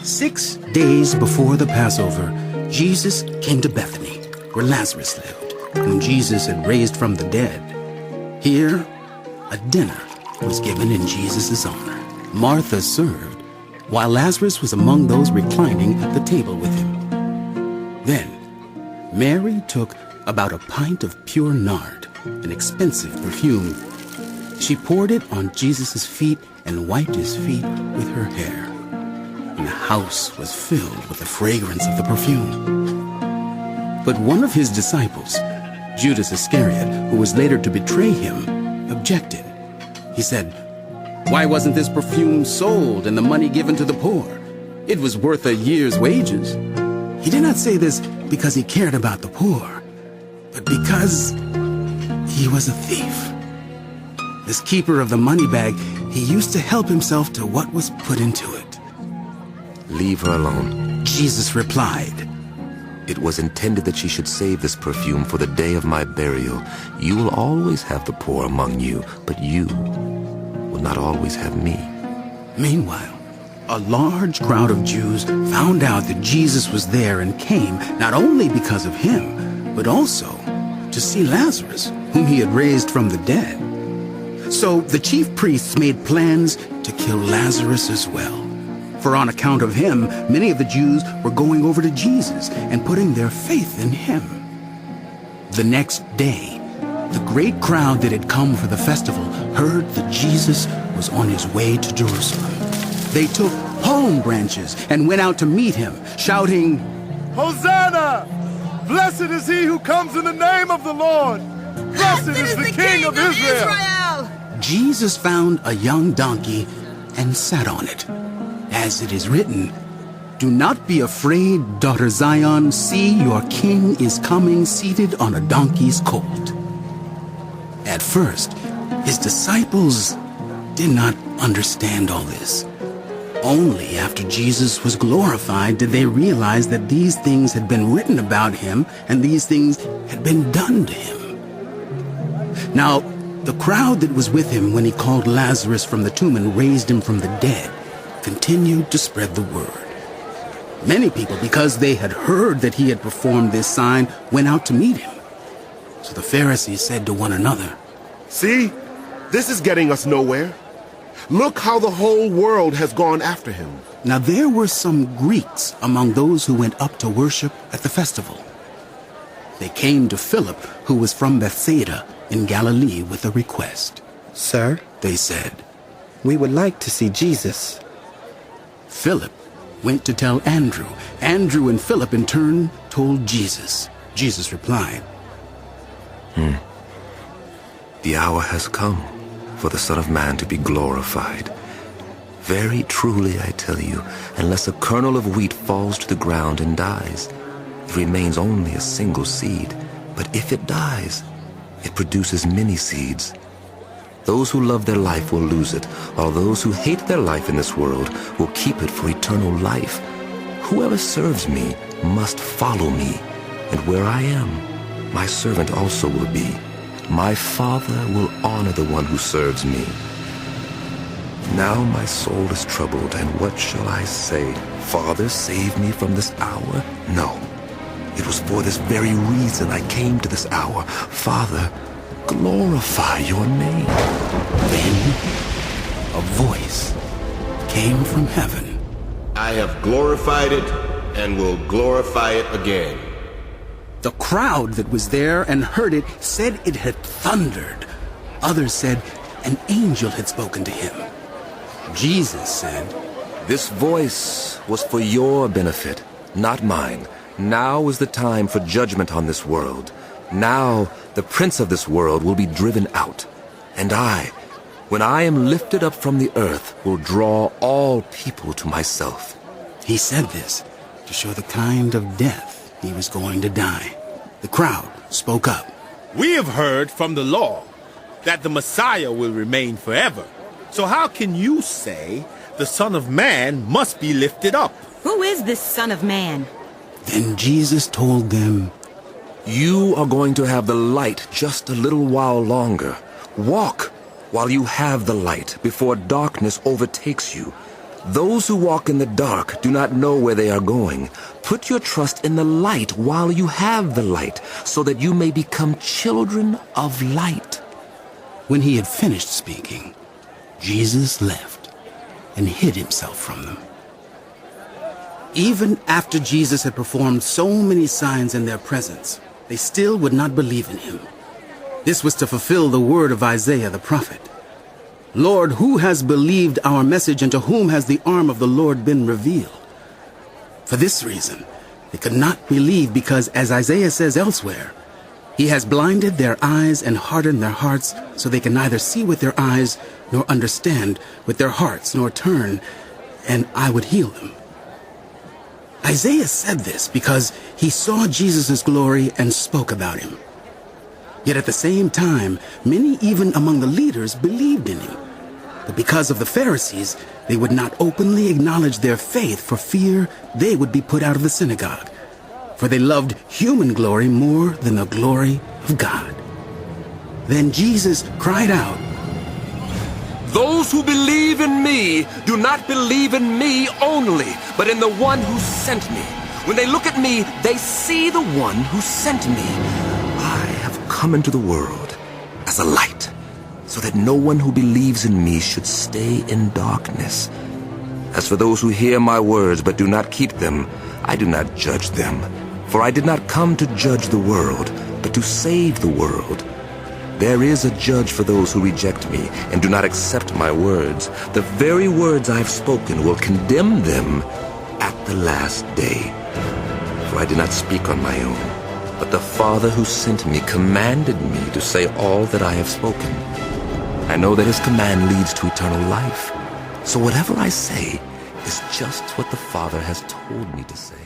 6 days before the Passover, Jesus came to Bethany, where Lazarus lived, whom Jesus had raised from the dead. Here, a dinner was given in Jesus' honor. Martha served, while Lazarus was among those reclining at the table with him. Then, Mary took about a pint of pure nard, an expensive perfume. She poured it on Jesus' feet and wiped his feet with her hair. And the house was filled with the fragrance of the perfume. But one of his disciples, Judas Iscariot, who was later to betray him, objected. He said, "Why wasn't this perfume sold and the money given to the poor? It was worth a year's wages." He did not say this because he cared about the poor, but because he was a thief. This keeper of the money bag, he used to help himself to what was put into it. "Leave her alone," Jesus replied. "It was intended that she should save this perfume for the day of my burial. You will always have the poor among you, but you will not always have me." Meanwhile, a large crowd of Jews found out that Jesus was there and came not only because of him, but also to see Lazarus, whom he had raised from the dead. So the chief priests made plans to kill Lazarus as well. For on account of him, many of the Jews were going over to Jesus and putting their faith in him. The next day, the great crowd that had come for the festival heard that Jesus was on his way to Jerusalem. They took palm branches and went out to meet him, shouting, "Hosanna! Blessed is he who comes in the name of the Lord! Blessed is the King of Israel!" Jesus found a young donkey and sat on it. As it is written, "Do not be afraid, daughter Zion. See, your king is coming seated on a donkey's colt." At first, his disciples did not understand all this. Only after Jesus was glorified did they realize that these things had been written about him and these things had been done to him. Now, the crowd that was with him when he called Lazarus from the tomb and raised him from the dead continued to spread the word. Many people, because they had heard that he had performed this sign, went out to meet him. So the Pharisees said to one another, "See, this is getting us nowhere. Look how the whole world has gone after him." Now there were some Greeks among those who went up to worship at the festival. They came to Philip, who was from Bethsaida in Galilee, with a request. "Sir," they said, "we would like to see Jesus." Philip went to tell Andrew. Andrew and Philip in turn told Jesus. Jesus replied, "The hour has come for the Son of Man to be glorified. Very truly I tell you, unless a kernel of wheat falls to the ground and dies, it remains only a single seed. But if it dies, it produces many seeds. Those who love their life will lose it, while those who hate their life in this world will keep it for eternal life. Whoever serves me must follow me, and where I am, my servant also will be. My Father will honor the one who serves me. Now my soul is troubled, and what shall I say? Father, save me from this hour? No, it was for this very reason I came to this hour. Father, glorify your name." Then a voice came from heaven. "I have glorified it and will glorify it again." The crowd that was there and heard it said it had thundered. Others said an angel had spoken to him. Jesus said, This voice was for your benefit, not mine. Now is the time for judgment on this world. Now the prince of this world will be driven out. And I, when I am lifted up from the earth, will draw all people to myself. He said this to show the kind of death he was going to die. The crowd spoke up. We have heard from the law that the Messiah will remain forever. So how can you say the Son of Man must be lifted up? Who is this Son of Man? Then Jesus told them, You are going to have the light just a little while longer. Walk while you have the light before darkness overtakes you. Those who walk in the dark do not know where they are going. Put your trust in the light while you have the light, so that you may become children of light." When he had finished speaking, Jesus left and hid himself from them. Even after Jesus had performed so many signs in their presence, they still would not believe in him. This was to fulfill the word of Isaiah the prophet. "Lord, who has believed our message, and to whom has the arm of the Lord been revealed?" For this reason, they could not believe, because, as Isaiah says elsewhere, "He has blinded their eyes and hardened their hearts, so they can neither see with their eyes nor understand with their hearts, nor turn, and I would heal them." Isaiah said this because he saw Jesus' glory and spoke about him. Yet at the same time, many even among the leaders believed in him. But because of the Pharisees, they would not openly acknowledge their faith for fear they would be put out of the synagogue. For they loved human glory more than the glory of God. Then Jesus cried out, "Those who believe in me do not believe in me only, but in the one who sent me. When they look at me, they see the one who sent me. I have come into the world as a light, so that no one who believes in me should stay in darkness. As for those who hear my words but do not keep them, I do not judge them. For I did not come to judge the world, but to save the world. There is a judge for those who reject me and do not accept my words. The very words I have spoken will condemn them at the last day. For I did not speak on my own, but the Father who sent me commanded me to say all that I have spoken. I know that his command leads to eternal life. So whatever I say is just what the Father has told me to say."